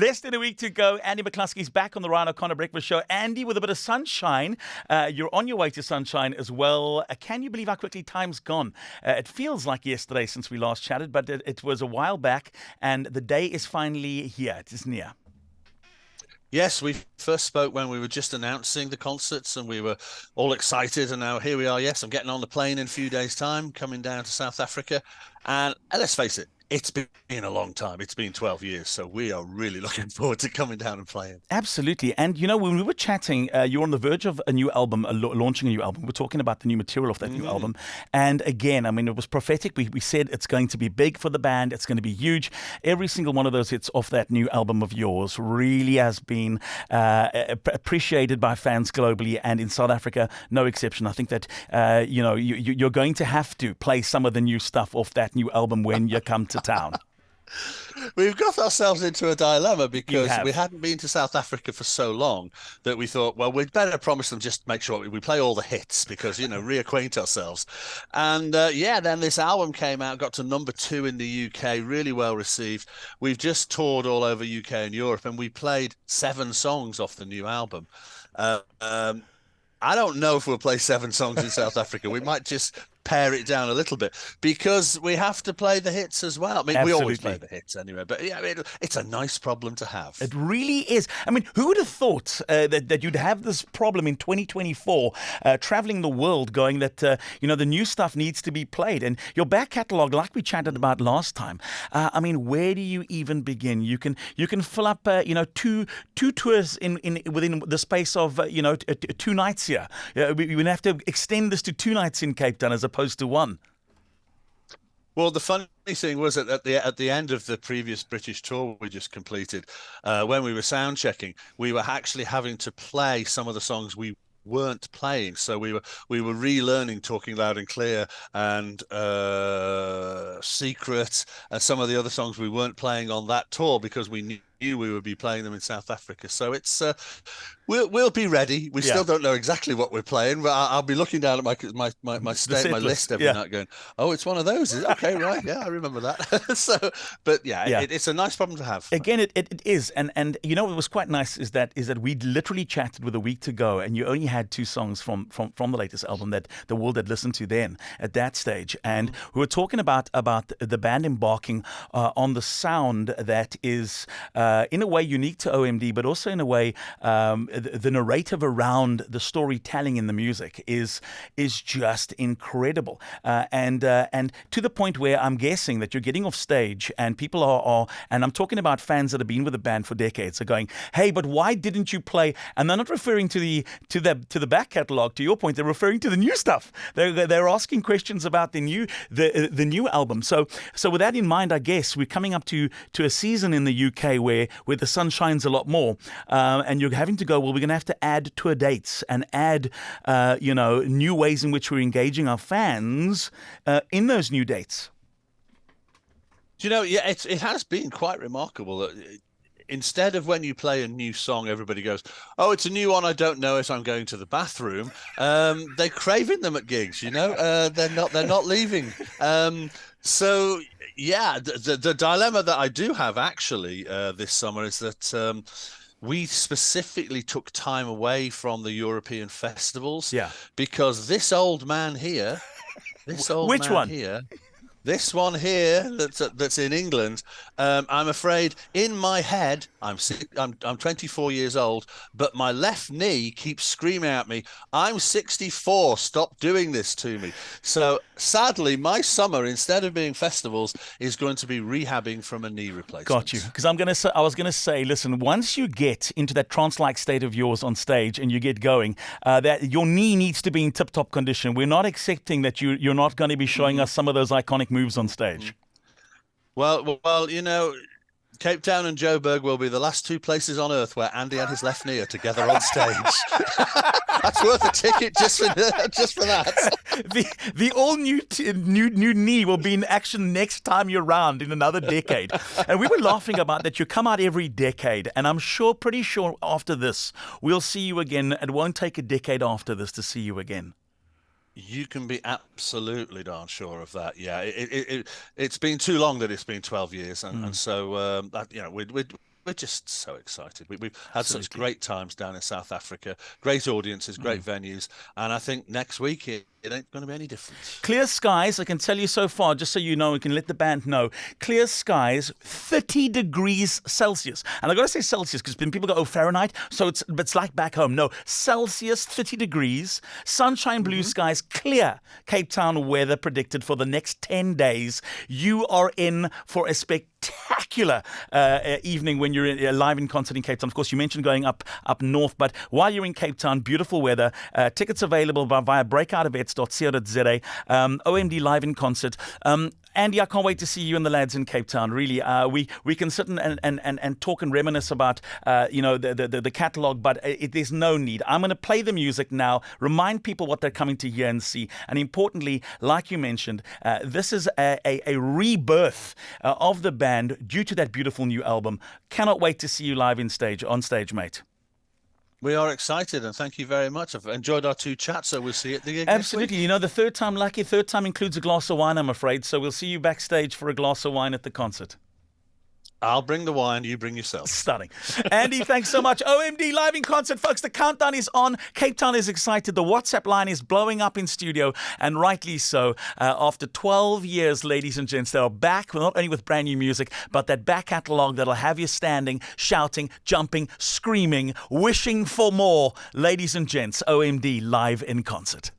Less than a week to go. Andy McCluskey's back on the Ryan O'Connor Breakfast Show. Andy, with a bit of sunshine. You're on your way to sunshine as well. Can you believe how quickly time's gone? It feels like yesterday since we last chatted, but it was a while back, and the day is finally here. It is near. Yes, we first spoke when we were just announcing the concerts and we were all excited. And now here we are. Yes, I'm getting on the plane in a few days' time, coming down to South Africa. And let's face it, it's been a long time. It's been 12 years. So we are really looking forward to coming down and playing. Absolutely. And, you know, when we were chatting, you're on the verge of a new album, launching a new album. We're talking about the new material of that new album. And again, I mean, it was prophetic. We said it's going to be big for the band. It's going to be huge. Every single one of those hits off that new album of yours really has been appreciated by fans globally, and in South Africa, no exception. I think that, you're going to have to play some of the new stuff off that new album when you come to town. We've got ourselves into a dilemma because we hadn't been to South Africa for so long that we thought, well, we'd better promise them just make sure we play all the hits because, reacquaint ourselves. And then this album came out, got to #2 in the UK, really well received. We've just toured all over UK and Europe, and we played 7 songs off the new album. I don't know if we'll play 7 songs in South Africa. We might just pare it down a little bit because we have to play the hits as well. I mean, we always play the hits anyway, but yeah, it's a nice problem to have. It really is. I mean, who would have thought that you'd have this problem in 2024, traveling the world, going that, the new stuff needs to be played. And your back catalogue, like we chatted about last time, I mean, where do you even begin? You can fill up, two tours within the space of, 2 nights here. We would have to extend this to 2 nights in Cape Town as opposed to 1. Well, the funny thing was that at the end of the previous British tour we just completed, when we were sound checking, we were actually having to play some of the songs we weren't playing. So we were relearning Talking Loud and Clear and Secret and some of the other songs we weren't playing on that tour because we knew we would be playing them in South Africa. So it's we'll be ready. We still don't know exactly what we're playing, but I'll be looking down at my list every night going, oh, it's one of those. Okay, right. Yeah, I remember that. It's a nice problem to have. Again, it is. And what was quite nice is that we literally chatted with a week to go, and you only had 2 songs from the latest album that the world had listened to then at that stage. And we were talking about the band embarking on the sound that is in a way unique to OMD, but also in a way the narrative around the storytelling in the music is just incredible, and to the point where I'm guessing that you're getting off stage and people are and I'm talking about fans that have been with the band for decades are going, hey, but why didn't you play? And they're not referring to the back catalogue. To your point, they're referring to the new stuff. They're asking questions about the new album. So with that in mind, I guess we're coming up to a season in the UK where the sun shines a lot more, and you're having to go, well, we're going to have to add tour dates and add, new ways in which we're engaging our fans in those new dates. It has been quite remarkable that instead of when you play a new song, everybody goes, oh, it's a new one, I don't know it, I'm going to the bathroom. They're craving them at gigs, they're not leaving. So yeah, the dilemma that I do have actually this summer is that we specifically took time away from the European festivals. Yeah. Because this old man here, this one here that's in England, I'm afraid in my head, I'm 24 years old, but my left knee keeps screaming at me, I'm 64, stop doing this to me. So sadly, my summer, instead of being festivals, is going to be rehabbing from a knee replacement. Got you. Because I was going to say, listen, once you get into that trance-like state of yours on stage and you get going, that your knee needs to be in tip-top condition. We're not accepting that you're not going to be showing us some of those iconic moves on stage. Well, Cape Town and Joburg will be the last 2 places on earth where Andy and his left knee are together on stage. That's worth a ticket just for that. The all new knee will be in action next time you're around in another decade. And we were laughing about that. You come out every decade, and I'm pretty sure after this we'll see you again. It won't take a decade after this to see you again. You can be absolutely darn sure of that. Yeah, it's been too long that it's been 12 years, and so we're just so excited. We've had Absolutely. such great times down in South Africa, great audiences, great venues, and I think next week it ain't going to be any different. Clear skies, I can tell you so far, just so you know, we can let the band know. Clear skies, 30 degrees Celsius. And I've got to say Celsius because people go, oh, Fahrenheit. So it's like back home. No, Celsius, 30 degrees, sunshine, blue skies, clear Cape Town weather predicted for the next 10 days. You are in for a spectacular evening when you're live in concert in Cape Town. Of course, you mentioned going up north, but while you're in Cape Town, beautiful weather. Tickets available via breakoutevents.co.za. OMD live in concert. Andy, I can't wait to see you and the lads in Cape Town. Really, we can sit and talk and reminisce about the catalogue, but there's no need. I'm going to play the music now, remind people what they're coming to hear and see, and importantly, like you mentioned, this is a rebirth of the band due to that beautiful new album. Cannot wait to see you live on stage, mate. We are excited, and thank you very much. I've enjoyed our 2 chats, so we'll see you at the gig Absolutely. next week. You know, the third time lucky, third time includes a glass of wine, I'm afraid. So we'll see you backstage for a glass of wine at the concert. I'll bring the wine, you bring yourself. Stunning. Andy, thanks so much. OMD live in concert, folks. The countdown is on. Cape Town is excited. The WhatsApp line is blowing up in studio, and rightly so. After 12 years, ladies and gents, they are back, not only with brand new music, but that back catalogue that'll have you standing, shouting, jumping, screaming, wishing for more. Ladies and gents, OMD live in concert.